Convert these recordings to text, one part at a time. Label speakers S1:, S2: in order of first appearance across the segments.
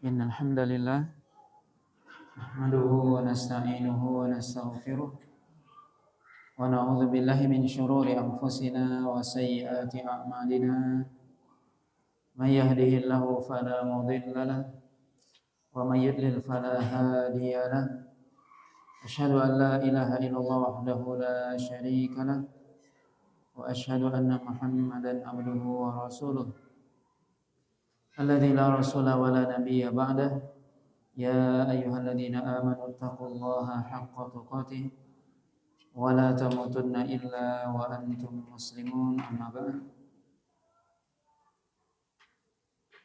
S1: Innal hamdalillah nahmaduhu wa nasta'inuhu wa nastaghfiruh wa na'udzu billahi min shururi anfusina wa sayyiati a'malina may yahdihillahu fala mudilla lahu wa may yudlil fala hadiya lahu asyhadu an la ilaha illallah wahdahu la syarika lahu wa asyhadu anna Muhammadan abduhu wa rasuluh alladzi la rasula wa la nabiyya ba'dahu. Ya ayyuhalladzina amanu taqullaha haqqa tuqatih wa la tamutunna illa wa antum muslimun. Amma ba'd.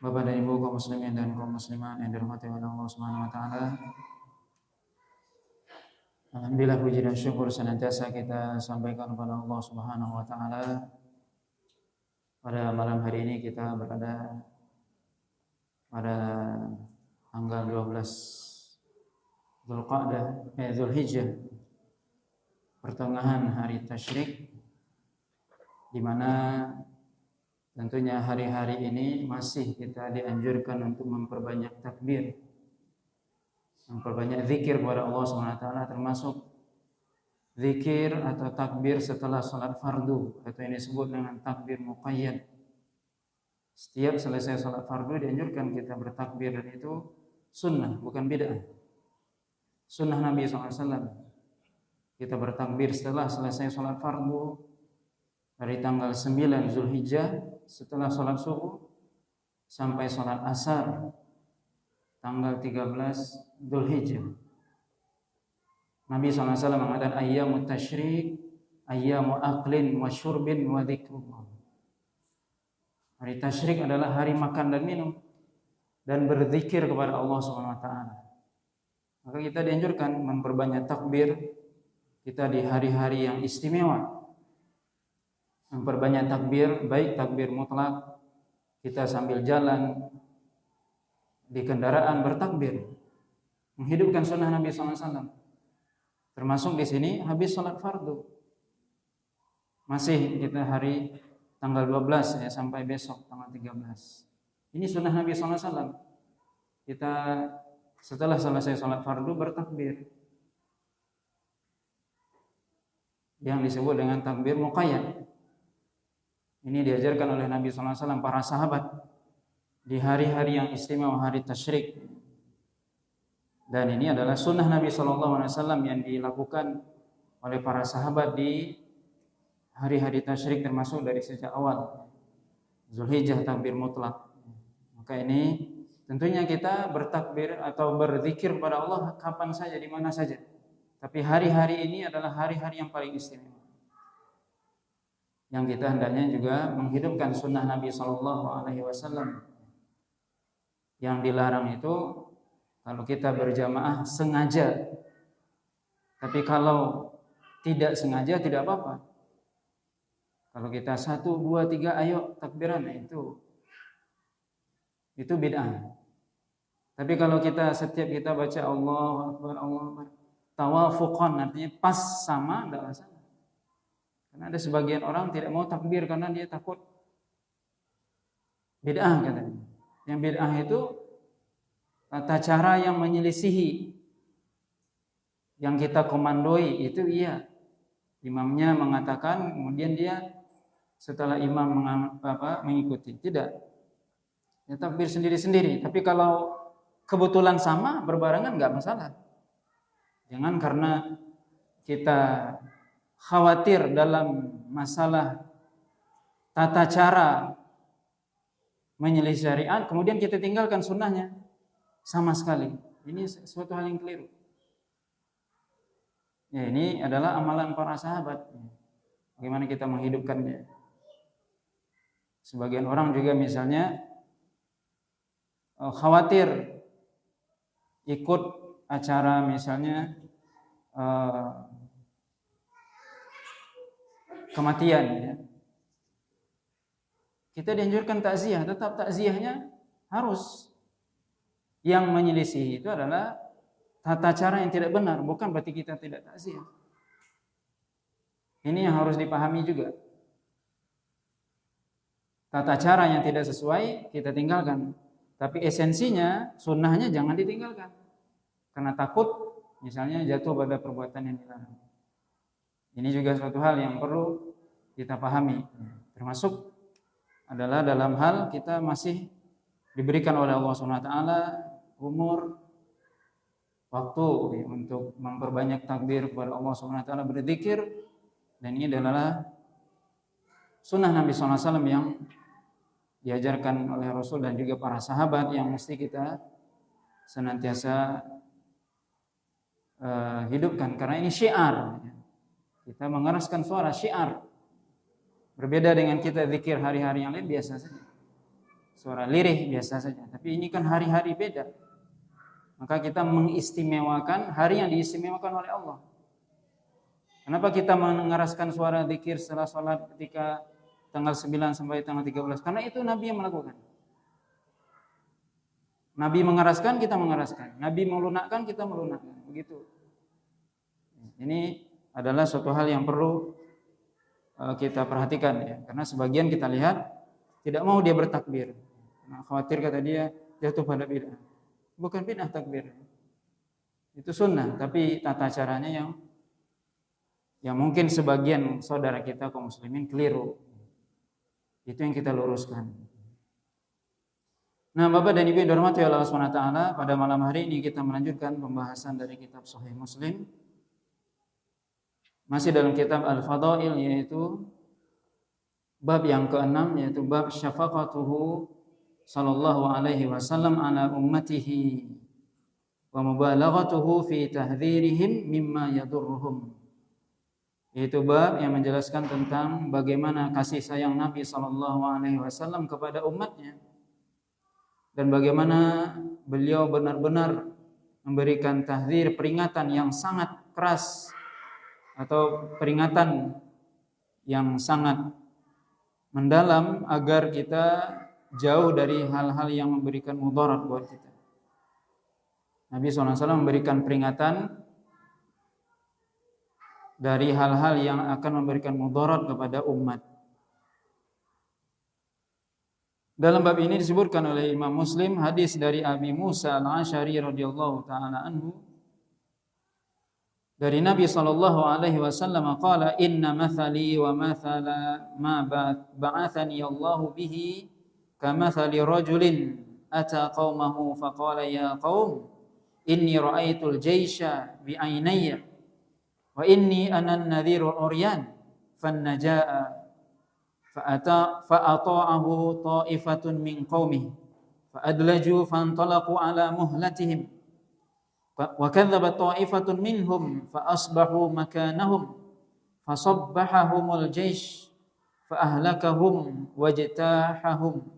S1: Bapak dan Ibu kaum muslimin dan kaum muslimat yang dirahmati oleh Allah Subhanahu wa taala. Alhamdulillah, puji dan syukur senantiasa kita sampaikan kepada Allah Subhanahu wa taala. Pada malam hari ini kita berada pada tanggal 12 Zulhijjah, pertengahan hari tasyrik, di mana tentunya hari-hari ini masih kita dianjurkan untuk memperbanyak takbir, memperbanyak zikir kepada Allah SWT, termasuk zikir atau takbir setelah salat fardu atau yang disebut dengan takbir muqayyad. Setiap selesai salat fardu dianjurkan kita bertakbir, dan itu sunnah, bukan bid'ah. Sunnah Nabi SAW. Kita bertakbir setelah selesai salat fardu dari tanggal 9 Zulhijjah, setelah salat subuh sampai salat asar tanggal 13 Zulhijjah. Nabi SAW mengatakan ayyamut tasyrik ayyamu aklin wa syurbin wa dzikrullah. Hari tasyrik adalah hari makan dan minum dan berzikir kepada Allah Subhanahu wa taala. Maka kita dianjurkan memperbanyak takbir kita di hari-hari yang istimewa. Memperbanyak takbir, baik takbir mutlak, kita sambil jalan di kendaraan bertakbir, menghidupkan sunnah Nabi SAW. Termasuk di sini habis salat fardu. Masih kita hari tanggal 12 ya, sampai besok tanggal 13. Ini sunnah Nabi SAW. Kita setelah selesai salat fardu bertakbir, yang disebut dengan takbir muqayyad. Ini diajarkan oleh Nabi SAW, para sahabat, di hari-hari yang istimewa, hari tasyrik. Dan ini adalah sunnah Nabi SAW yang dilakukan oleh para sahabat di hari-hari tasyrik, termasuk dari sejak awal Zulhijjah takbir mutlak. Maka ini tentunya kita bertakbir atau berzikir kepada Allah kapan saja, di mana saja. Tapi hari-hari ini adalah hari-hari yang paling istimewa, yang kita hendaknya juga menghidupkan sunnah Nabi SAW. Yang dilarang itu kalau kita berjamaah sengaja. Tapi kalau tidak sengaja tidak apa-apa. Kalau kita 1, 2, 3 ayo takbiran, itu bid'ah. Tapi kalau setiap kita baca Allahu Akbar, Allahu Akbar, tawafuqan, artinya pas sama, tidak masalah. Karena ada sebagian orang tidak mau takbir karena dia takut bid'ah katanya. Yang bid'ah itu tata cara yang menyelisihi yang kita komandoi, itu iya. Imamnya mengatakan, kemudian dia setelah imam mengikuti. Tidak. Ya, takbir sendiri-sendiri. Tapi kalau kebetulan sama, berbarengan, enggak masalah. Jangan karena kita khawatir dalam masalah tata cara menyelisih syariat, kemudian kita tinggalkan sunnahnya sama sekali. Ini suatu hal yang keliru. Ya, ini adalah amalan para sahabat. Bagaimana kita menghidupkannya? Sebagian orang juga misalnya khawatir ikut acara misalnya kematian ya. Kita dianjurkan takziah, tetap takziahnya harus. Yang menyelisih itu adalah tata cara yang tidak benar, bukan berarti kita tidak takziah. Ini yang harus dipahami juga. Tata cara yang tidak sesuai kita tinggalkan. Tapi esensinya, sunnahnya jangan ditinggalkan. Karena takut misalnya jatuh pada perbuatan yang dilarang. Ini juga suatu hal yang perlu kita pahami. Termasuk adalah dalam hal kita masih diberikan oleh Allah SWT umur, waktu untuk memperbanyak takbir kepada Allah SWT, berzikir. Dan ini adalah sunnah Nabi SAW yang diajarkan oleh Rasul dan juga para sahabat yang mesti kita senantiasa hidupkan. Karena ini syiar. Kita mengeraskan suara, syiar. Berbeda dengan kita zikir hari-hari yang lain, biasa saja. Suara lirih biasa saja. Tapi ini kan hari-hari beda. Maka kita mengistimewakan hari yang diistimewakan oleh Allah. Kenapa kita mengeraskan suara zikir setelah sholat ketika tanggal 9 sampai tanggal 13? Karena itu Nabi yang melakukan. Nabi mengeraskan, kita mengeraskan. Nabi melunakkan, kita melunakkan. Begitu. Ini adalah suatu hal yang perlu kita perhatikan ya. Karena sebagian kita lihat tidak mau dia bertakbir. Nah, khawatir kata dia jatuh pada bid'ah. Bukan bid'ah takbir. Itu sunnah, tapi tata caranya yang mungkin sebagian saudara kita kaum muslimin keliru. Itu yang kita luruskan. Nah, Bapak dan Ibu yang dirahmati Allah SWT, pada malam hari ini kita melanjutkan pembahasan dari kitab Sahih Muslim. Masih dalam kitab Al-Fadail, yaitu bab yang ke-6, yaitu bab syafaqatuhu sallallahu alaihi wasallam ala ummatihi wa mubalaghatuhu fi tahdhirihim mimma yadurruhum. Yaitu bab yang menjelaskan tentang bagaimana kasih sayang Nabi SAW kepada umatnya dan bagaimana beliau benar-benar memberikan tahdzir, peringatan yang sangat keras atau peringatan yang sangat mendalam agar kita jauh dari hal-hal yang memberikan mudarat buat kita. Nabi SAW memberikan peringatan dari hal-hal yang akan memberikan mudarat kepada umat. Dalam bab ini disebutkan oleh Imam Muslim hadis dari Abi Musa Al-Asy'ari radhiyallahu taala anhu dari Nabi sallallahu alaihi wasallam qala inna mathali wa mathala ma ba'athani Allahu bihi kamathali rajulin ata qaumahu faqala ya qaum inni ra'aitul jaysha bi aynayya wa inni ana an-nadhirul uryan fannajaa fa'ata'ahu ta'ifatun min qaumihi fa'adlaju fantalaqu ala muhlatihim wa kadzabat ta'ifatun minhum fa'asbahu makanahum fasabbahahumul jaysh fa'ahlakahum wajtahahum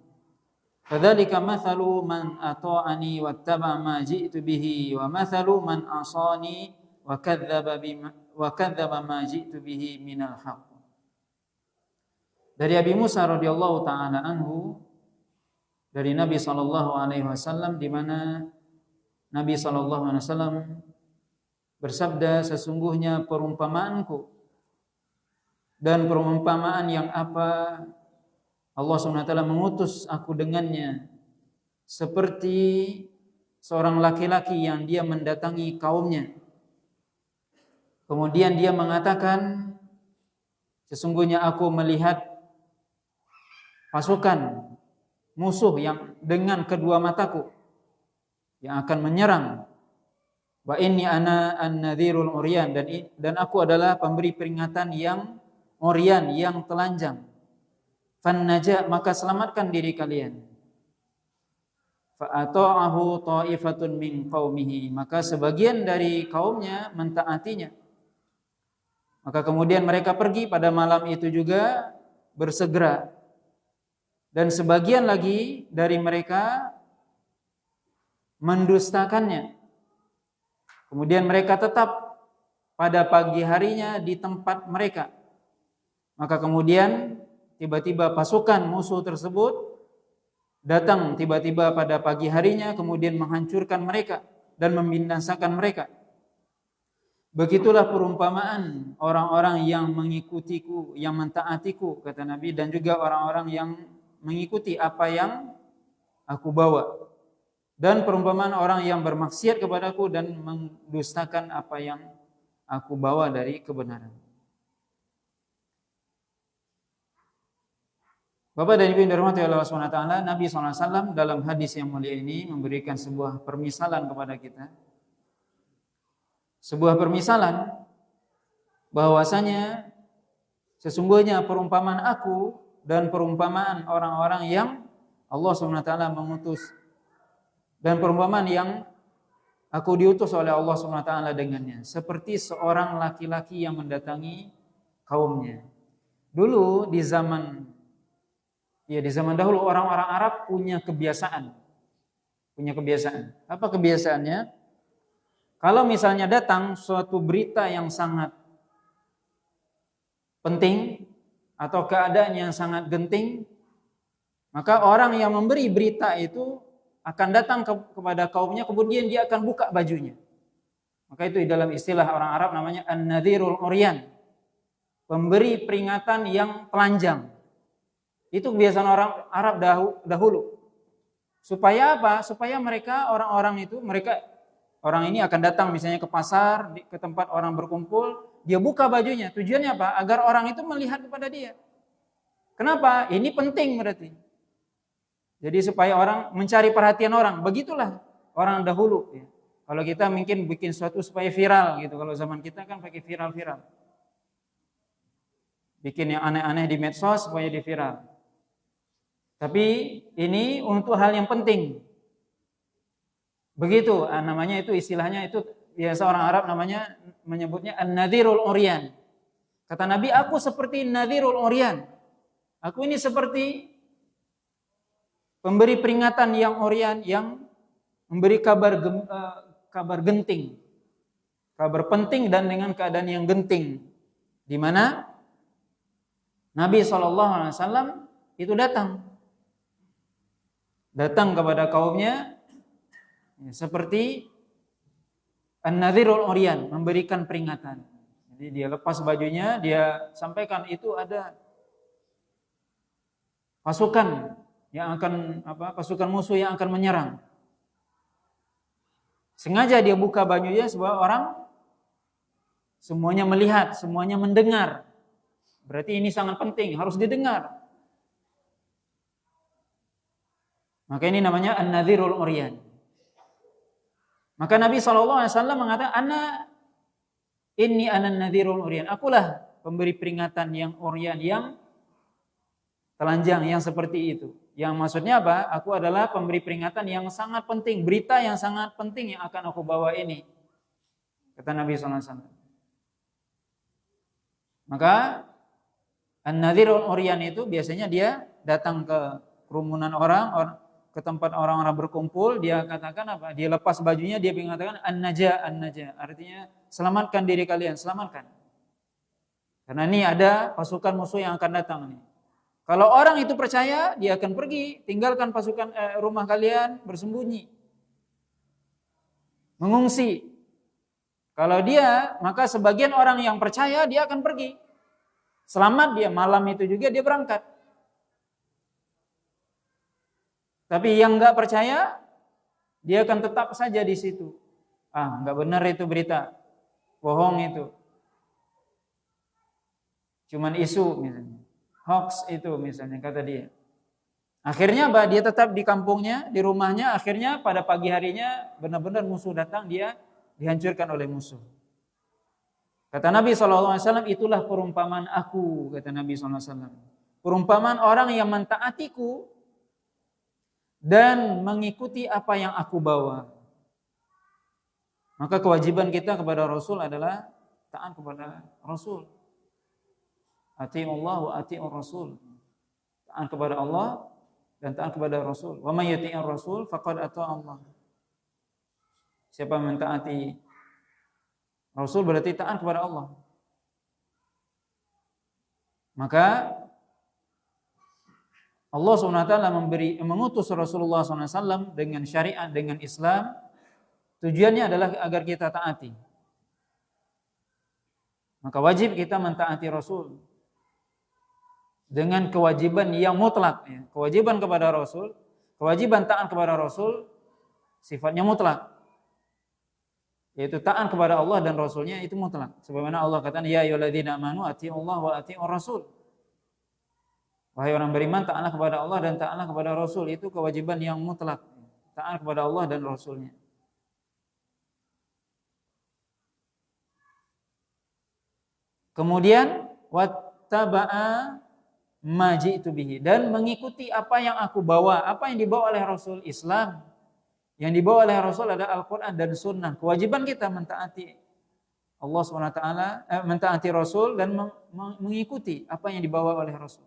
S1: fadzalika mathalu man ata'ani wattaba ma ji'tu bihi wa mathalu man asani wa kadzdzaba ma ji'tu bihi minal haqq. Dari Abi Musa radhiyallahu taala anhu dari Nabi sallallahu alaihi wasallam, di mana Nabi sallallahu alaihi wasallam bersabda, sesungguhnya perumpamaanku dan perumpamaan yang apa Allah SWT mengutus aku dengannya seperti seorang laki-laki yang dia mendatangi kaumnya. Kemudian dia mengatakan, sesungguhnya aku melihat pasukan musuh yang dengan kedua mataku yang akan menyerang. Wa inni ana an-nadhirul uryan, dan aku adalah pemberi peringatan yang uryan, yang telanjang. Fannaja, maka selamatkan diri kalian. Fa ata'ahu ta'ifatun min qaumihi, maka sebagian dari kaumnya mentaatinya. Maka kemudian mereka pergi pada malam itu juga bersegera. Dan sebagian lagi dari mereka mendustakannya. Kemudian mereka tetap pada pagi harinya di tempat mereka. Maka kemudian tiba-tiba pasukan musuh tersebut datang tiba-tiba pada pagi harinya, kemudian menghancurkan mereka dan membinasakan mereka. Begitulah perumpamaan orang-orang yang mengikutiku, yang mentaatiku, kata Nabi, dan juga orang-orang yang mengikuti apa yang aku bawa. dan perumpamaan orang yang bermaksiat kepadaku dan mendustakan apa yang aku bawa dari kebenaran. Bapak dan Ibu yang dirahmati Allah SWT, Nabi SAW dalam hadis yang mulia ini memberikan sebuah permisalan kepada kita. Sebuah permisalan bahwasanya sesungguhnya perumpamaan aku dan perumpamaan orang-orang yang Allah SWT mengutus, dan perumpamaan yang aku diutus oleh Allah SWT dengannya, seperti seorang laki-laki yang mendatangi kaumnya. Dulu di zaman dahulu orang-orang Arab punya kebiasaan. Apa kebiasaannya? Kalau misalnya datang suatu berita yang sangat penting atau keadaan yang sangat genting, maka orang yang memberi berita itu akan datang kepada kaumnya, kemudian dia akan buka bajunya. Maka itu dalam istilah orang Arab namanya an-nadhirul uryan, pemberi peringatan yang telanjang. Itu kebiasaan orang Arab dahulu. Supaya apa? Supaya orang ini akan datang misalnya ke pasar, ke tempat orang berkumpul, dia buka bajunya. Tujuannya apa? Agar orang itu melihat kepada dia. Kenapa? Ini penting berarti. Jadi supaya orang mencari perhatian orang. Begitulah orang dahulu. Ya. Kalau kita mungkin bikin sesuatu supaya viral gitu. Kalau zaman kita kan pakai viral-viral. Bikin yang aneh-aneh di medsos supaya di viral. Tapi ini untuk hal yang penting. Begitu namanya, itu istilahnya, itu biasa orang Arab namanya menyebutnya an-nadhirul uryan. Kata Nabi, aku seperti nadhirul uryan. Aku ini seperti pemberi peringatan yang uryan, yang memberi kabar genting, kabar penting dan dengan keadaan yang genting, di mana Nabi SAW itu datang kepada kaumnya seperti an-nadhirul uryan, memberikan peringatan. Jadi dia lepas bajunya, dia sampaikan itu ada pasukan musuh yang akan menyerang. Sengaja dia buka bajunya supaya orang semuanya melihat, semuanya mendengar. Berarti ini sangat penting, harus didengar. Maka ini namanya an-nadhirul uryan. Maka Nabi SAW mengatakan, Inni an-nadhirul uryan. Akulah pemberi peringatan yang uryan, yang telanjang, yang seperti itu. Yang maksudnya apa? Aku adalah pemberi peringatan yang sangat penting, berita yang sangat penting yang akan aku bawa ini. Kata Nabi SAW. Maka an-nadhirul uryan itu biasanya dia datang ke kerumunan orang, ke tempat orang-orang berkumpul, dia katakan apa? Dia lepas bajunya, dia mengatakan an-najah, artinya selamatkan diri kalian, selamatkan. Karena ini ada pasukan musuh yang akan datang nih. Kalau orang itu percaya, dia akan pergi, tinggalkan pasukan rumah kalian, bersembunyi, mengungsi. Kalau dia, maka sebagian orang yang percaya dia akan pergi. Selamat dia, malam itu juga dia berangkat. Tapi yang enggak percaya, dia akan tetap saja di situ. Enggak benar itu berita, bohong itu, cuman isu misalnya, hoax itu misalnya, kata dia. Akhirnya dia tetap di kampungnya, di rumahnya. Akhirnya pada pagi harinya benar-benar musuh datang, dia dihancurkan oleh musuh. Kata Nabi SAW, itulah perumpamaan aku, kata Nabi SAW. Perumpamaan orang yang mentaatiku dan mengikuti apa yang aku bawa. Maka kewajiban kita kepada Rasul adalah taat kepada Rasul. Ati'ullah wa ati'ur Rasul. Taat kepada Allah dan taat kepada Rasul. Wa may yuti'ir Rasul faqad ata'a Allah. Siapa mentaati Rasul berarti taat kepada Allah. Maka Allah SWT mengutus Rasulullah SAW dengan syariat, dengan Islam. Tujuannya adalah agar kita taati. Maka wajib kita mentaati Rasul dengan kewajiban yang mutlak. Kewajiban kepada Rasul, kewajiban taat kepada Rasul sifatnya mutlak. Yaitu taat kepada Allah dan Rasulnya itu mutlak. Sebagaimana Allah katakan, ya ayyuhalladzina amanu atiiullah wa atiiur rasul. Wahai orang beriman, taatlah kepada Allah dan taatlah kepada Rasul. Itu kewajiban yang mutlak. Taat kepada Allah dan Rasulnya. Kemudian wattaba'a ma ji'tu bihi, dan mengikuti apa yang aku bawa, apa yang dibawa oleh Rasul. Islam yang dibawa oleh Rasul ada Al-Quran dan Sunnah. Kewajiban kita mentaati Allah SWT, mentaati Rasul dan mengikuti apa yang dibawa oleh Rasul.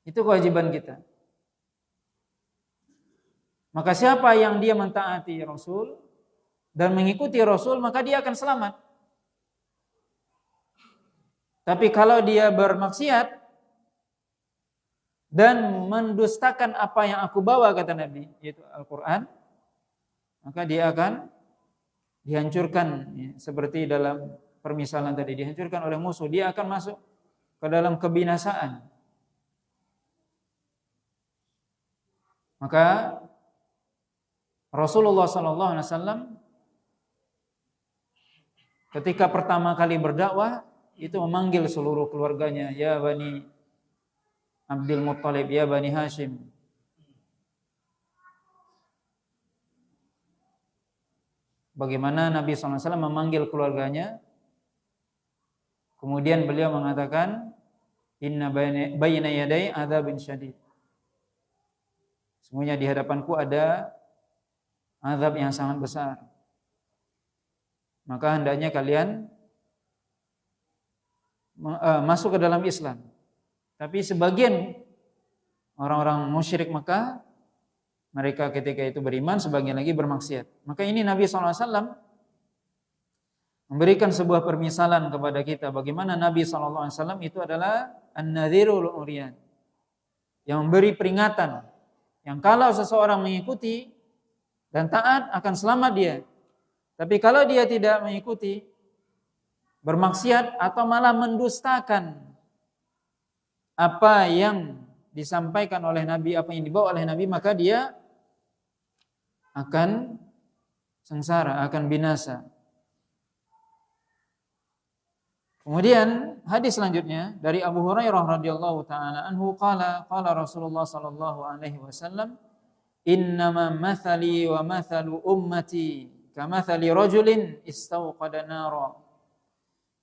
S1: Itu kewajiban kita. Maka siapa yang dia mentaati Rasul dan mengikuti Rasul, maka dia akan selamat. Tapi kalau dia bermaksiat dan mendustakan apa yang aku bawa, kata Nabi, yaitu Al-Quran, maka dia akan dihancurkan, ya, seperti dalam permisalan tadi, dihancurkan oleh musuh. Dia akan masuk ke dalam kebinasaan. Maka Rasulullah SAW ketika pertama kali berdakwah itu memanggil seluruh keluarganya, ya Bani Abdul Muttalib, ya Bani Hashim. Bagaimana Nabi SAW memanggil keluarganya, kemudian beliau mengatakan, inna bayna yaday adzabin syadid. Semuanya di hadapanku ada azab yang sangat besar. Maka hendaknya kalian masuk ke dalam Islam. Tapi sebagian orang-orang musyrik Mekah, mereka ketika itu beriman, sebagian lagi bermaksiat. Maka ini Nabi SAW memberikan sebuah permisalan kepada kita, bagaimana Nabi SAW itu adalah an-nadhirul uryan, yang memberi peringatan, yang kalau seseorang mengikuti dan taat akan selamat dia. Tapi kalau dia tidak mengikuti, bermaksiat atau malah mendustakan apa yang disampaikan oleh Nabi, apa yang dibawa oleh Nabi, maka dia akan sengsara, akan binasa. Kemudian hadis selanjutnya dari Abu Hurairah radhiyallahu taala anhu qala Rasulullah sallallahu alaihi wasallam, innama mathali wa mathalu ummati kamathali rajulin istawqada nara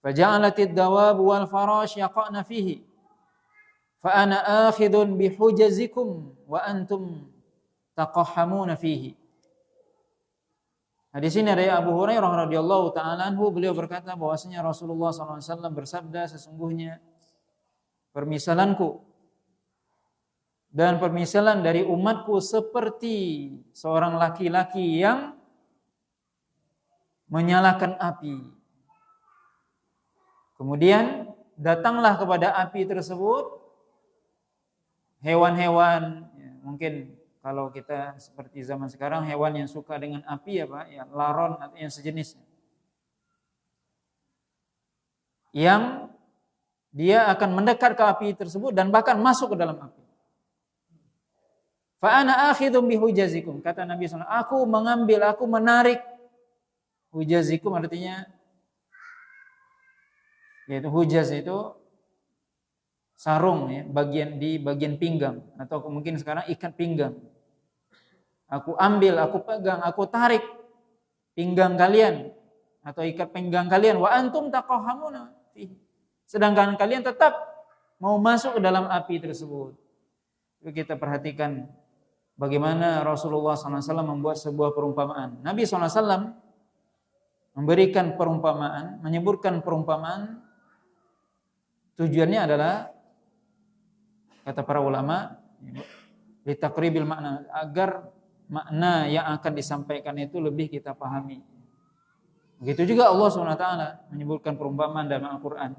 S1: faja'alatid dawab wal farash yaqa'na fihi fa ana akhidun bihujazikum wa antum taqahhamuna fihi. Hadis ini dari Abu Hurairah radhiyallahu taala anhu, beliau berkata bahwasanya Rasulullah SAW bersabda, sesungguhnya permisalanku dan permisalan dari umatku seperti seorang laki-laki yang menyalakan api. Kemudian datanglah kepada api tersebut hewan-hewan, ya, mungkin kalau kita seperti zaman sekarang, hewan yang suka dengan api, ya laron atau yang sejenisnya, yang dia akan mendekat ke api tersebut dan bahkan masuk ke dalam api. Fa ana akhidhum bihujazikum, kata Nabi SAW, aku mengambil, aku menarik. Hujazikum artinya, yaitu hujaz itu sarung, ya, bagian pinggang, atau mungkin sekarang ikat pinggang. Aku ambil, aku pegang, aku tarik pinggang kalian atau ikat pinggang kalian, wa antum taqahhamuna fihi, sedangkan kalian tetap mau masuk ke dalam api tersebut. Kita perhatikan bagaimana Rasulullah SAW membuat sebuah perumpamaan. Nabi SAW memberikan perumpamaan, menyebutkan perumpamaan, tujuannya adalah, kata para ulama, litaqribil makna, agar makna yang akan disampaikan itu lebih kita pahami. Begitu juga Allah SWT menyebutkan perumpamaan dalam Al-Quran.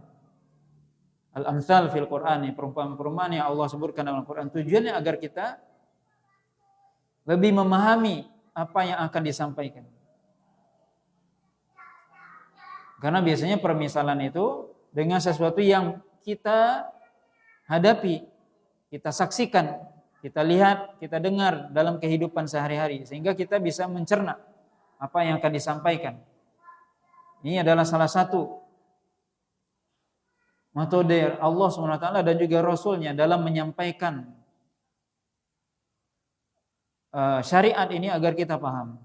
S1: Al-amthal fil Quran, perumpamaan-perumpamaan yang Allah sebutkan dalam Al-Quran, tujuannya agar kita lebih memahami apa yang akan disampaikan. Karena biasanya permisalan itu dengan sesuatu yang kita hadapi, kita saksikan, kita lihat, kita dengar dalam kehidupan sehari-hari, sehingga kita bisa mencerna apa yang akan disampaikan. Ini adalah salah satu metode Allah SWT dan juga Rasulnya dalam menyampaikan syariat ini agar kita paham.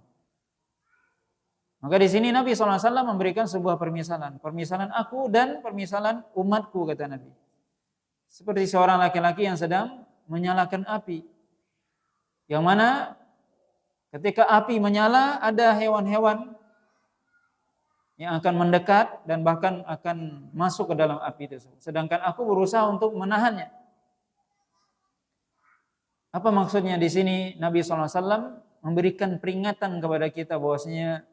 S1: Maka di sini Nabi SAW memberikan sebuah permisalan. Permisalan aku dan permisalan umatku, kata Nabi. Seperti seorang laki-laki yang sedang menyalakan api. Yang mana ketika api menyala ada hewan-hewan yang akan mendekat dan bahkan akan masuk ke dalam api tersebut. Sedangkan aku berusaha untuk menahannya. Apa maksudnya di sini? Nabi SAW memberikan peringatan kepada kita bahwasanya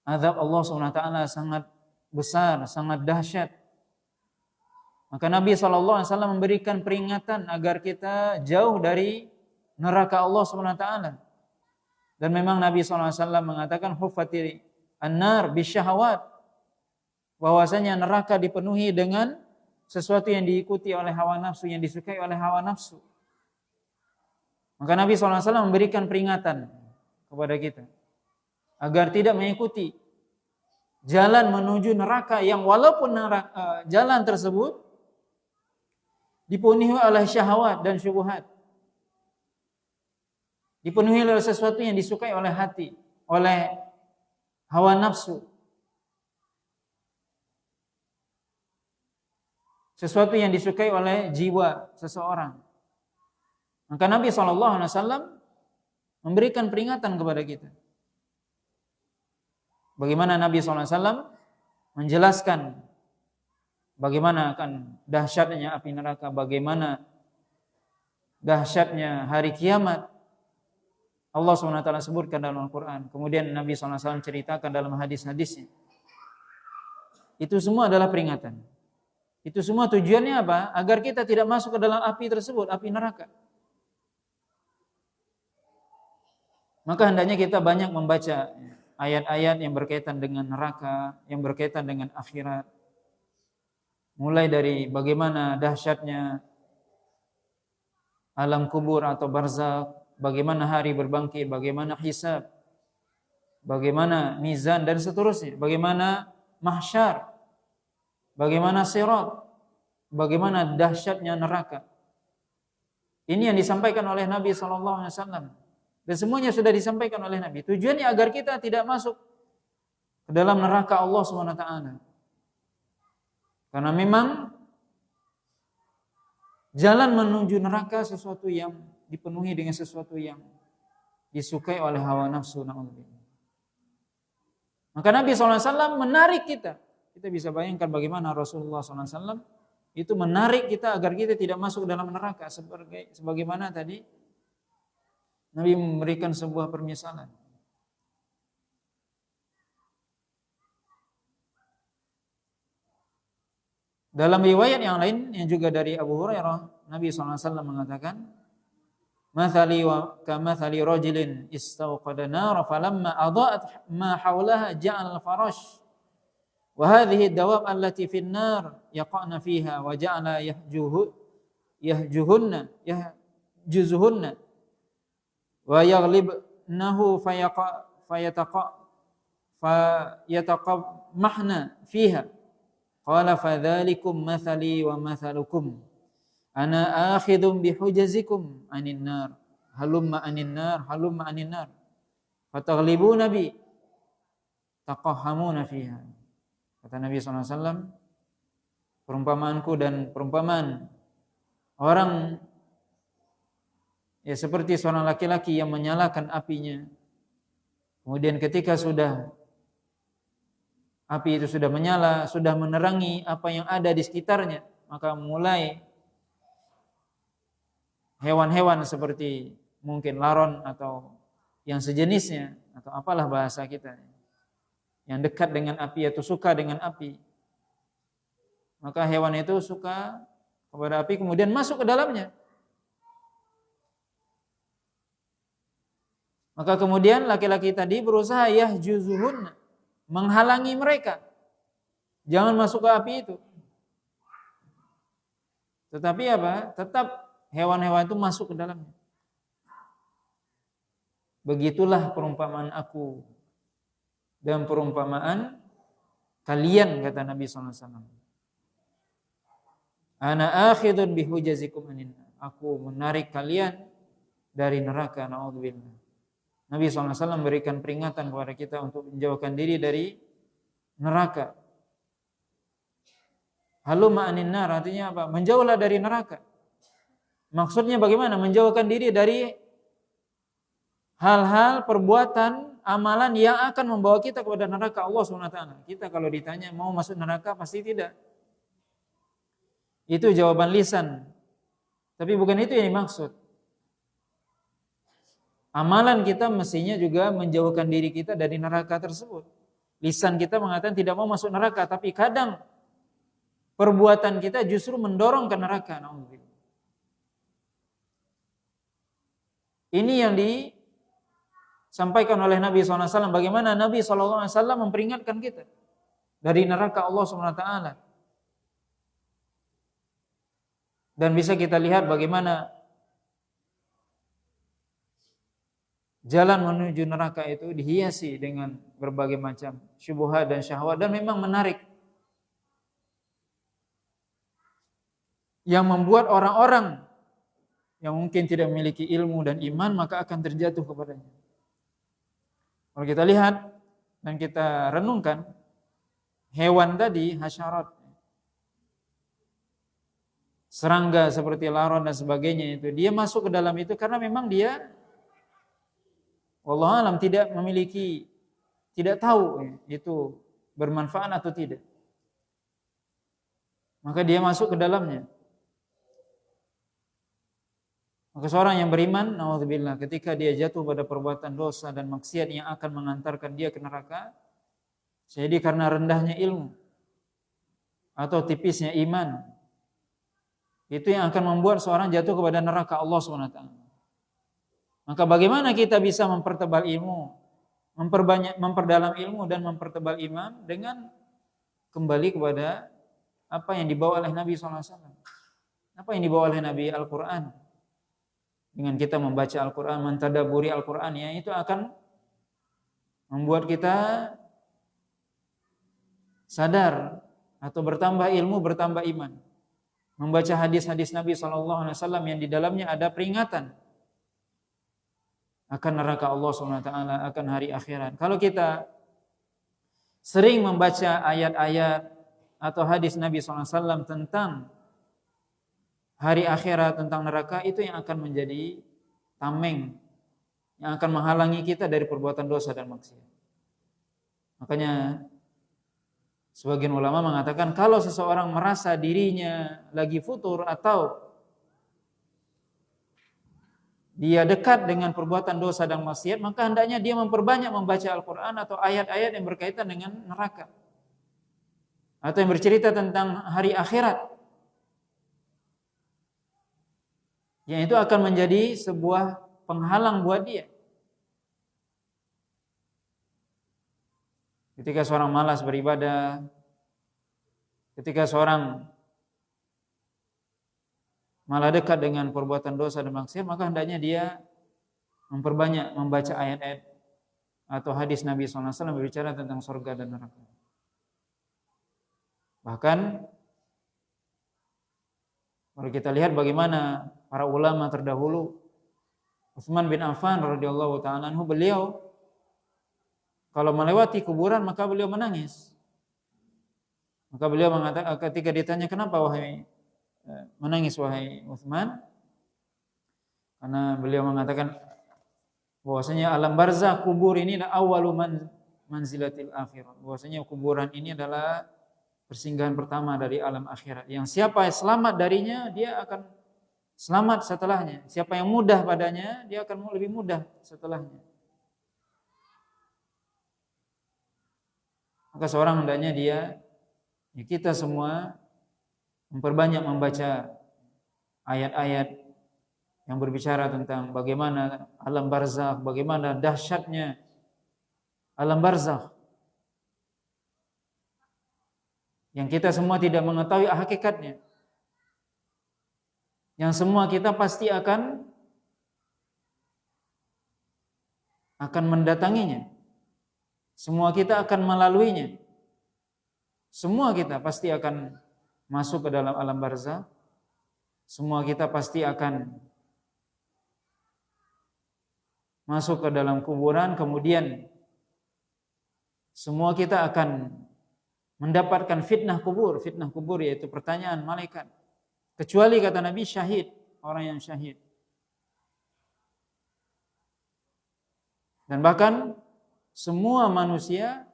S1: azab Allah SWT sangat besar, sangat dahsyat. Maka Nabi SAW memberikan peringatan agar kita jauh dari neraka Allah SWT. Dan memang Nabi SAW mengatakan huffati an-nar bisyahawat, bahwasanya neraka dipenuhi dengan sesuatu yang diikuti oleh hawa nafsu, yang disukai oleh hawa nafsu. Maka Nabi SAW memberikan peringatan kepada kita agar tidak mengikuti jalan menuju neraka yang walaupun jalan tersebut dipenuhi oleh syahwat dan syubhat, dipenuhi oleh sesuatu yang disukai oleh hati, oleh hawa nafsu, sesuatu yang disukai oleh jiwa seseorang. Maka Nabi SAW memberikan peringatan kepada kita. Bagaimana Nabi SAW menjelaskan bagaimana akan dahsyatnya api neraka, bagaimana dahsyatnya hari kiamat. Allah SWT sebutkan dalam Al-Quran. Kemudian Nabi SAW ceritakan dalam hadis-hadisnya. Itu semua adalah peringatan. Itu semua tujuannya apa? Agar kita tidak masuk ke dalam api tersebut, api neraka. Maka hendaknya kita banyak membaca ayat-ayat yang berkaitan dengan neraka, yang berkaitan dengan akhirat. Mulai dari bagaimana dahsyatnya alam kubur atau barzakh, bagaimana hari berbangkit, bagaimana hisab, bagaimana mizan dan seterusnya, bagaimana mahsyar, bagaimana sirat, bagaimana dahsyatnya neraka. Ini yang disampaikan oleh Nabi SAW. Dan semuanya sudah disampaikan oleh Nabi. Tujuannya agar kita tidak masuk ke dalam neraka Allah SWT. Karena memang jalan menuju neraka sesuatu yang dipenuhi dengan sesuatu yang disukai oleh hawa nafsu. Maka Nabi SAW menarik kita. Kita bisa bayangkan bagaimana Rasulullah SAW itu menarik kita agar kita tidak masuk ke dalam neraka. Sebagaimana tadi Nabi memberikan sebuah permisalan. Dalam riwayat yang lain yang juga dari Abu Hurairah, Nabi SAW mengatakan, "Mathali wa kamathali rajulin istawqada nar falamma adaa'at ma hawlaha ja'ala al-farash wa hadhihi ad-dawab allati fi an-nar yaqa'na fiha wa ja'ala yahjuhunna wa yaghlibnahu fayataqammahna fiha qala fadzalikum mathali wa mathalukum ana akhidhum bihujazikum anin nar halumma anin nar fataghlibuna bi taqahhamuna fiha. Kata Nabi SAW, perumpamaanku dan perumpamaan orang ya seperti seorang laki-laki yang menyalakan apinya. Kemudian ketika api itu sudah menyala, sudah menerangi apa yang ada di sekitarnya, maka mulai hewan-hewan seperti mungkin laron atau yang sejenisnya, atau apalah bahasa kita, yang dekat dengan api atau suka dengan api. Maka hewan itu suka kepada api, kemudian masuk ke dalamnya. Maka kemudian laki-laki tadi berusaha yahjuzuhun, menghalangi mereka. Jangan masuk ke api itu. Tetapi apa? Tetap hewan-hewan itu masuk ke dalamnya. Begitulah perumpamaan aku dan perumpamaan kalian, kata Nabi SAW. Ana akhidun bihujazikum anin. Aku menarik kalian dari neraka. Na'udzubillah. Nabi SAW memberikan peringatan kepada kita untuk menjauhkan diri dari neraka. Halumma anin nar, artinya apa? Menjauhlah dari neraka. Maksudnya bagaimana? Menjauhkan diri dari hal-hal, perbuatan, amalan yang akan membawa kita kepada neraka Allah SWT. Kita kalau ditanya mau masuk neraka, pasti tidak. Itu jawaban lisan. Tapi bukan itu yang dimaksud. Amalan kita mestinya juga menjauhkan diri kita dari neraka tersebut. Lisan kita mengatakan tidak mau masuk neraka, tapi kadang perbuatan kita justru mendorong ke neraka. Ini yang disampaikan oleh Nabi SAW. Bagaimana Nabi SAW memperingatkan kita dari neraka Allah SWT. Dan bisa kita lihat bagaimana jalan menuju neraka itu dihiasi dengan berbagai macam syubhat dan syahwat, dan memang menarik. Yang membuat orang-orang yang mungkin tidak memiliki ilmu dan iman maka akan terjatuh kepadanya. Kalau kita lihat dan kita renungkan, hewan tadi, hasyarat, serangga seperti laron dan sebagainya itu, dia masuk ke dalam itu karena memang dia wallahu alam tidak memiliki, tidak tahu itu bermanfaat atau tidak. Maka dia masuk ke dalamnya. Maka seorang yang beriman, naudzubillah, ketika dia jatuh pada perbuatan dosa dan maksiat yang akan mengantarkan dia ke neraka, jadi karena rendahnya ilmu atau tipisnya iman, itu yang akan membuat seorang jatuh kepada neraka Allah SWT. Maka bagaimana kita bisa mempertebal ilmu, memperdalam ilmu dan mempertebal iman dengan kembali kepada apa yang dibawa oleh Nabi SAW. Apa yang dibawa oleh Nabi Al-Quran. Dengan kita membaca Al-Quran, mentadabburi Al-Quran, ya, itu akan membuat kita sadar atau bertambah ilmu, bertambah iman. Membaca hadis-hadis Nabi SAW yang di dalamnya ada peringatan akan neraka Allah SWT, akan hari akhirat. Kalau kita sering membaca ayat-ayat atau hadis Nabi SAW tentang hari akhirat, tentang neraka, itu yang akan menjadi tameng, yang akan menghalangi kita dari perbuatan dosa dan maksiat. Makanya sebagian ulama mengatakan kalau seseorang merasa dirinya lagi futur atau dia dekat dengan perbuatan dosa dan maksiat, maka hendaknya dia memperbanyak membaca Al-Quran atau ayat-ayat yang berkaitan dengan neraka atau yang bercerita tentang hari akhirat. Yang itu akan menjadi sebuah penghalang buat dia. Ketika seorang malas beribadah, ketika seorang malah dekat dengan perbuatan dosa dan maksiat, maka hendaknya dia memperbanyak membaca ayat-ayat atau hadis Nabi SAW berbicara tentang surga dan neraka. Bahkan kalau kita lihat bagaimana para ulama terdahulu, Utsman bin Affan radhiyallahu ta'ala anhu, beliau kalau melewati kuburan maka beliau menangis. Maka beliau mengatakan, ketika ditanya kenapa menangis wahai Utsman, karena beliau mengatakan bahwasanya alam barzakh, kubur ini adalah awwalu manzilatil akhirah. Bahwasanya kuburan ini adalah persinggahan pertama dari alam akhirat. Yang siapa yang selamat darinya, dia akan selamat setelahnya. Siapa yang mudah padanya, dia akan lebih mudah setelahnya. Maka seorang hendaknya kita semua memperbanyak membaca ayat-ayat yang berbicara tentang bagaimana alam barzakh, bagaimana dahsyatnya alam barzakh, yang kita semua tidak mengetahui hakikatnya. yang semua kita pasti akan mendatanginya. Semua kita akan melaluinya. Semua kita pasti akan masuk ke dalam alam barzakh. Semua kita pasti akan masuk ke dalam kuburan, kemudian semua kita akan mendapatkan fitnah kubur. Fitnah kubur yaitu pertanyaan malaikat. Kecuali kata Nabi syahid, orang yang syahid. Dan bahkan semua manusia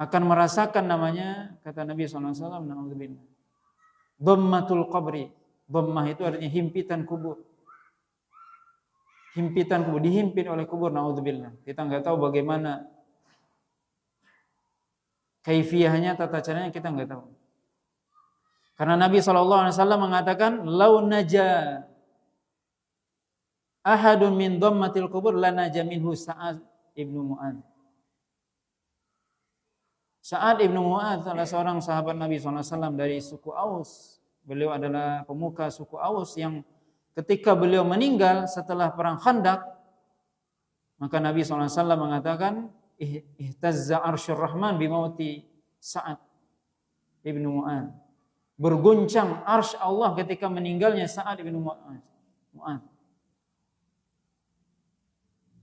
S1: akan merasakan namanya, kata Nabi SAW, na'udzubillah, dhammatul qabri. Dhammah itu artinya himpitan kubur. Himpitan kubur, dihimpit oleh kubur, na'udzubillah. Kita nggak tahu bagaimana kaifiyahnya, tata caranya kita nggak tahu. Karena Nabi SAW mengatakan, lau naja ahadun min dhammatil kubur lanaja minhu Sa'ad ibnu Mu'adz. Sa'ad ibnu Mu'adz adalah seorang sahabat Nabi SAW dari suku Aus. Beliau adalah pemuka suku Aus yang ketika beliau meninggal setelah perang Khandaq, maka Nabi SAW mengatakan, ihtazza arsyur rahman bimauti Sa'ad ibnu Mu'adz. Berguncang arsy Allah ketika meninggalnya Sa'ad ibnu Mu'adz.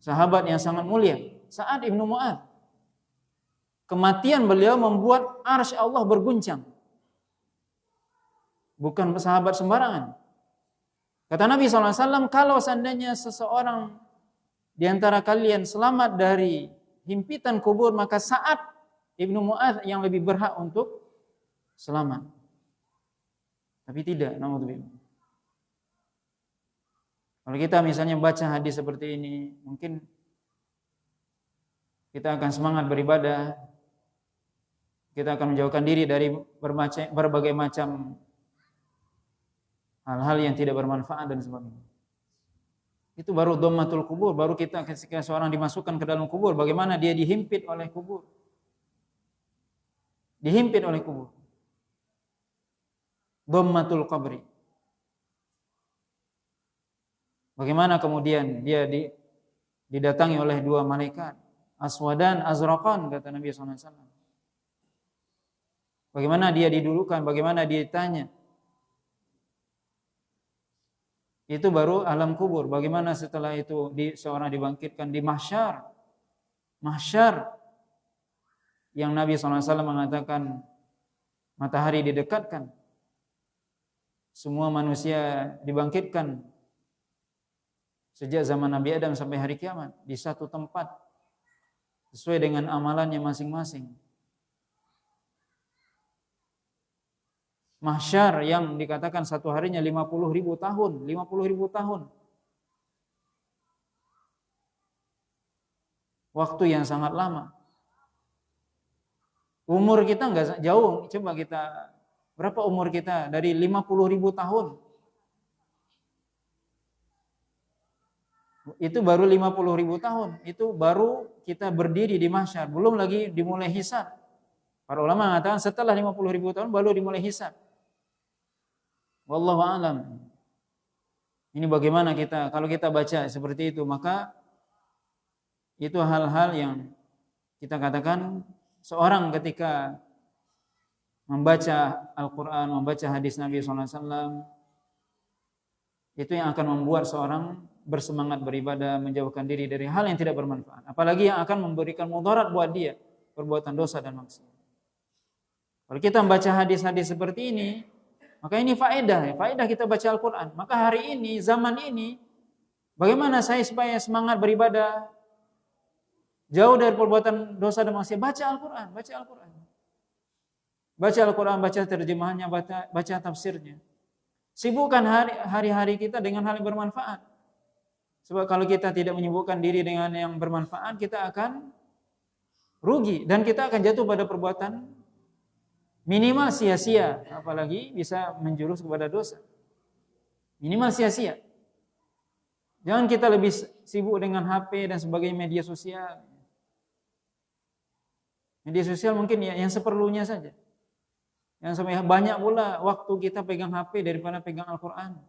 S1: Sahabat yang sangat mulia, Sa'ad ibnu Mu'adz. Kematian beliau membuat arsy Allah berguncang. Bukan sahabat sembarangan. Kata Nabi SAW, kalau seandainya seseorang di antara kalian selamat dari himpitan kubur, maka Sa'ad ibnu Mu'adz yang lebih berhak untuk selamat. Tapi tidak, naudzubillah. Kalau kita misalnya baca hadis seperti ini, mungkin kita akan semangat beribadah, kita akan menjauhkan diri dari berbagai macam hal-hal yang tidak bermanfaat dan sebagainya. Itu baru dhammatul kubur, baru kita ketika seorang dimasukkan ke dalam kubur, bagaimana dia dihimpit oleh kubur. Dihimpit oleh kubur. Dhammatul qabri. Bagaimana kemudian dia didatangi oleh dua malaikat, aswadan azraqan, kata Nabi SAW. Bagaimana dia didudukan, bagaimana dia ditanya. Itu baru alam kubur. Bagaimana setelah itu seorang dibangkitkan di mahsyar. Mahsyar yang Nabi SAW mengatakan matahari didekatkan. Semua manusia dibangkitkan sejak zaman Nabi Adam sampai hari kiamat di satu tempat sesuai dengan amalannya masing-masing. Mahsyar yang dikatakan satu harinya 50.000 tahun, 50.000 tahun. Waktu yang sangat lama. Umur kita enggak jauh, coba kita, berapa umur kita? Dari 50.000 tahun. Itu baru 50.000 tahun. Itu baru kita berdiri di mahsyar. Belum lagi dimulai hisab. Para ulama mengatakan setelah 50.000 tahun baru dimulai hisab. Wallahu a'lam. Ini bagaimana kita, kalau kita baca seperti itu, maka itu hal-hal yang kita katakan seorang ketika membaca Al-Quran, membaca hadis Nabi SAW, itu yang akan membuat seorang bersemangat beribadah, menjauhkan diri dari hal yang tidak bermanfaat. Apalagi yang akan memberikan mudarat buat dia, perbuatan dosa dan maksiat. Kalau kita membaca hadis-hadis seperti ini, maka ini faedah kita baca Al-Quran. Maka hari ini, zaman ini, bagaimana saya supaya semangat beribadah, jauh dari perbuatan dosa dan maksiat? Baca Al-Quran, baca Al-Quran. Baca Al-Quran, baca terjemahannya, baca tafsirnya. Sibukkan hari-hari kita dengan hal yang bermanfaat. Sebab kalau kita tidak menyibukkan diri dengan yang bermanfaat, kita akan rugi. Dan kita akan jatuh pada perbuatan minimal sia-sia, apalagi bisa menjurus kepada dosa. Minimal sia-sia. Jangan kita lebih sibuk dengan HP dan sebagainya, media sosial. Media sosial mungkin ya yang seperlunya saja. Yang sampai banyak pula waktu kita pegang HP daripada pegang Al-Quran.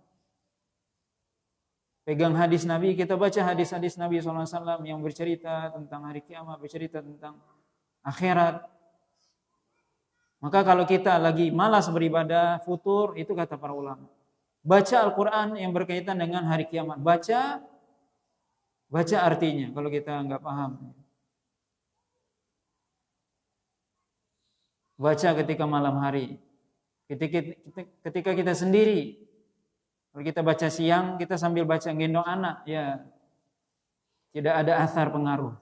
S1: Pegang hadis Nabi, kita baca hadis-hadis Nabi SAW yang bercerita tentang hari kiamat, bercerita tentang akhirat. Maka kalau kita lagi malas beribadah, futur, itu kata para ulama. Baca Al-Quran yang berkaitan dengan hari kiamat. Baca artinya kalau kita nggak paham. Baca ketika malam hari. Ketika kita sendiri. Kalau kita baca siang, kita sambil baca gendong anak, ya tidak ada athar pengaruh.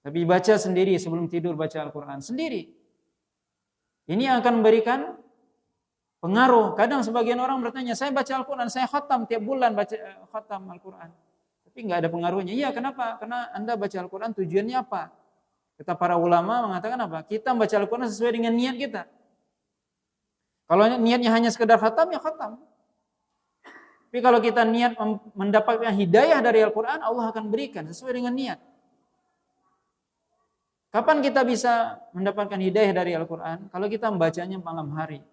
S1: Tapi baca sendiri sebelum tidur, baca Al-Quran sendiri. Ini akan memberikan pengaruh. Kadang sebagian orang bertanya, saya baca Al-Quran, saya khatam tiap bulan baca khatam Al-Quran. Tapi nggak ada pengaruhnya. Iya, kenapa? Karena Anda baca Al-Quran tujuannya apa? Kata para ulama mengatakan apa? Kita membaca Al-Quran sesuai dengan niat kita. Kalau niatnya hanya sekedar khatam, ya khatam. Tapi kalau kita niat mendapatkan hidayah dari Al-Quran, Allah akan berikan sesuai dengan niat. Kapan kita bisa mendapatkan hidayah dari Al-Quran? Kalau kita membacanya malam hari.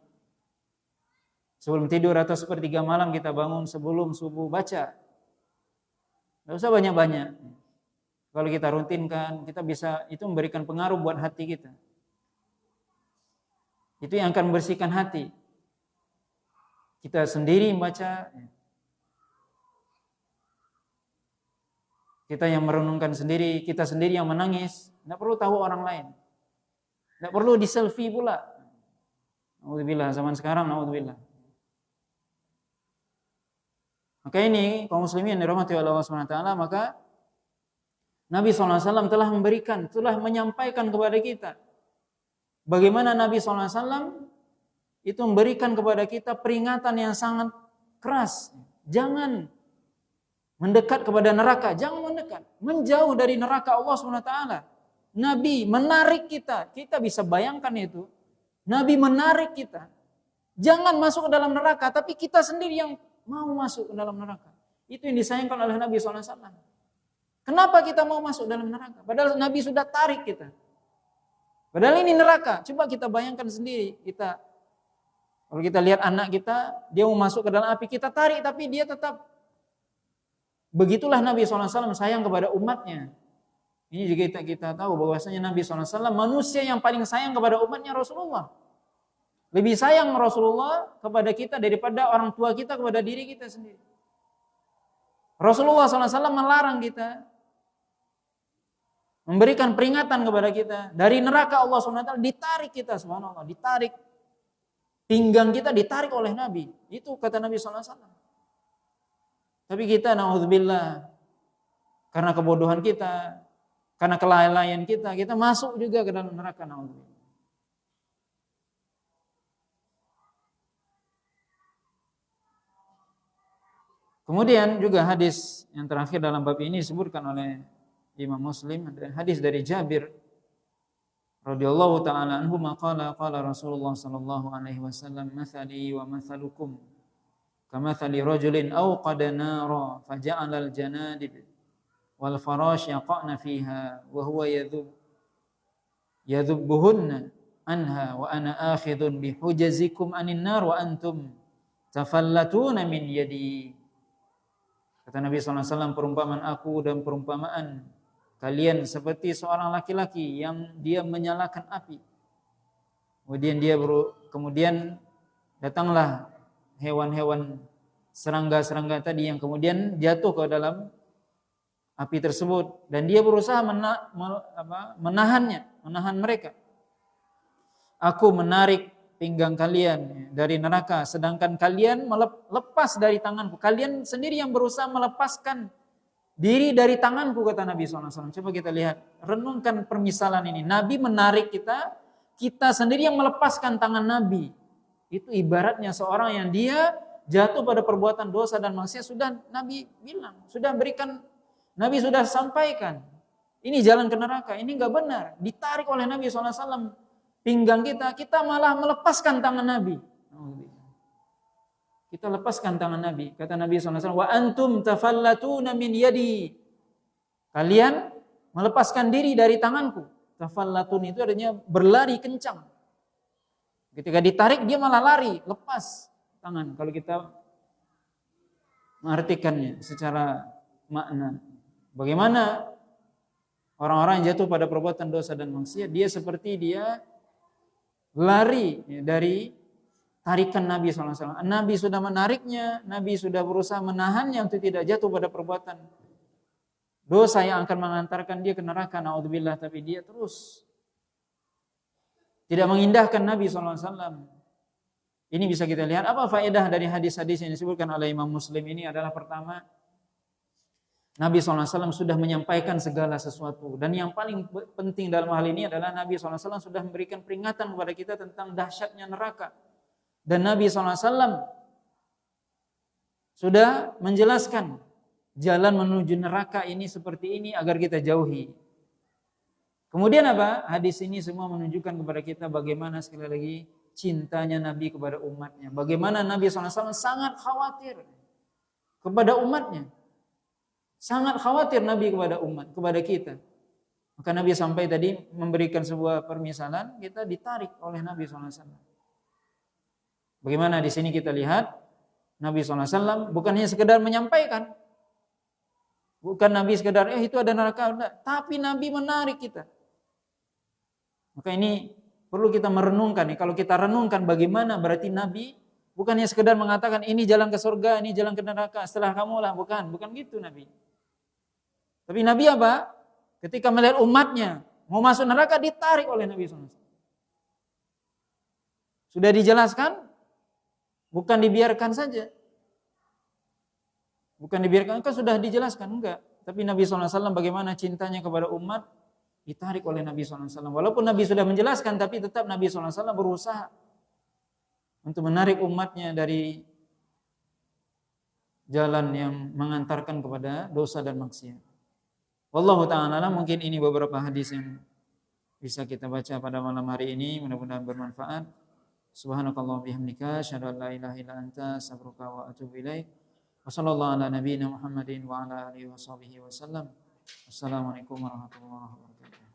S1: Sebelum tidur atau sepertiga malam kita bangun sebelum subuh baca. Tidak usah banyak-banyak. Kalau kita rutinkan, kita bisa, itu memberikan pengaruh buat hati kita. Itu yang akan membersihkan hati. Kita sendiri membaca, kita yang merenungkan sendiri, kita sendiri yang menangis, tidak perlu tahu orang lain. Tidak perlu di selfie pula. Naudzubillah, zaman sekarang naudzubillah. Maka ini kaum muslimin yang dirahmati oleh Allah SWT, maka Nabi SAW telah memberikan, telah menyampaikan kepada kita bagaimana Nabi SAW itu memberikan kepada kita peringatan yang sangat keras. Jangan mendekat kepada neraka, jangan mendekat. Menjauh dari neraka Allah SWT. Nabi menarik kita. Kita bisa bayangkan itu. Nabi menarik kita. Jangan masuk ke dalam neraka, tapi kita sendiri yang mau masuk ke dalam neraka. Itu yang disayangkan oleh Nabi SAW. Kenapa kita mau masuk dalam neraka? Padahal Nabi sudah tarik kita. Padahal ini neraka. Coba kita bayangkan sendiri. Kalau kita lihat anak kita, dia mau masuk ke dalam api, kita tarik, tapi dia tetap. Begitulah Nabi SAW sayang kepada umatnya. Ini juga kita tahu bahwasanya Nabi SAW manusia yang paling sayang kepada umatnya Rasulullah. Lebih sayang Rasulullah kepada kita daripada orang tua kita kepada diri kita sendiri. Rasulullah SAW melarang kita, memberikan peringatan kepada kita dari neraka. Allah SWT ditarik kita, subhanallah, ditarik. Pinggang kita ditarik oleh Nabi. Itu kata Nabi SAW. Tapi kita, naudzubillah, karena kebodohan kita, karena kelalaian kita masuk juga ke dalam neraka, naudzubillah. Kemudian juga hadis yang terakhir dalam bab ini disebutkan oleh Imam Muslim, hadis dari Jabir radhiyallahu taala anhu, qala Rasulullah sallallahu alaihi wasallam, mathali wa mathalukum kamathali rajulin awqada nara faja'ala al-janadib wal farash yaqa'na fiha wa huwa yadhubbuhunna anha wa ana akhidun bihujazikum anin nar wa antum tafallatuna min yadi. Kata Nabi SAW, perumpamaan aku dan perumpamaan kalian seperti seorang laki-laki yang dia menyalakan api. Kemudian datanglah hewan-hewan serangga-serangga tadi yang kemudian jatuh ke dalam api tersebut, dan dia berusaha menahan mereka. Aku menarik pinggang kalian dari neraka, sedangkan kalian lepas dari tanganku. Kalian sendiri yang berusaha melepaskan diri dari tanganku, kata Nabi SAW. Coba kita lihat, renungkan permisalan ini. Nabi menarik kita, kita sendiri yang melepaskan tangan Nabi. Itu ibaratnya seorang yang dia jatuh pada perbuatan dosa dan maksiat, sudah Nabi bilang, Nabi sudah sampaikan, ini jalan ke neraka, ini enggak benar. Ditarik oleh Nabi SAW pinggang kita malah melepaskan tangan Nabi. Kita lepaskan tangan Nabi. Kata Nabi SAW, wa antum tafallatuna min yadi. Kalian melepaskan diri dari tanganku. Tafallatun itu artinya berlari kencang. Ketika ditarik dia malah lari, lepas tangan. Kalau kita mengartikannya secara makna. Bagaimana orang-orang yang jatuh pada perbuatan dosa dan maksiat, dia seperti dia lari dari tarikan Nabi SAW. Nabi sudah menariknya, Nabi sudah berusaha menahannya untuk tidak jatuh pada perbuatan dosa yang akan mengantarkan dia ke neraka, naudzubillah, tapi dia terus tidak mengindahkan Nabi SAW. Ini bisa kita lihat apa faedah dari hadis-hadis yang disebutkan oleh Imam Muslim ini adalah pertama, Nabi SAW sudah menyampaikan segala sesuatu. Dan yang paling penting dalam hal ini adalah Nabi SAW sudah memberikan peringatan kepada kita tentang dahsyatnya neraka. Dan Nabi SAW sudah menjelaskan jalan menuju neraka ini seperti ini agar kita jauhi. Kemudian apa? Hadis ini semua menunjukkan kepada kita bagaimana sekali lagi cintanya Nabi kepada umatnya. Bagaimana Nabi SAW sangat khawatir kepada umatnya. Sangat khawatir Nabi kepada umat, kepada kita. Maka Nabi sampai tadi memberikan sebuah permisalan, kita ditarik oleh Nabi SAW. Bagaimana di sini kita lihat, Nabi SAW bukan hanya sekedar menyampaikan. Bukan Nabi sekedar, itu ada neraka, tapi Nabi menarik kita. Maka ini perlu kita merenungkan. Kalau kita renungkan bagaimana berarti Nabi bukan hanya sekedar mengatakan ini jalan ke surga, ini jalan ke neraka, setelah kamu lah. Bukan gitu Nabi. Tapi Nabi apa? Ketika melihat umatnya mau masuk neraka, ditarik oleh Nabi SAW. Sudah dijelaskan, bukan dibiarkan saja. Bukan dibiarkan, kan sudah dijelaskan, enggak. Tapi Nabi SAW bagaimana cintanya kepada umat, ditarik oleh Nabi SAW. Walaupun Nabi sudah menjelaskan, tapi tetap Nabi SAW berusaha untuk menarik umatnya dari jalan yang mengantarkan kepada dosa dan maksiat. Wallahu ta'ala, mungkin ini beberapa hadis yang bisa kita baca pada malam hari ini, mudah-mudahan bermanfaat. Subhanakallah bihamdika, asyhadu an la ilaha illa anta, astaghfiruka wa atubu ilaik. Wa sallallahu ala nabiyyina Muhammadin wa ala alihi wa sahbihi wa sallam. Wassalamualaikum warahmatullahi wabarakatuh.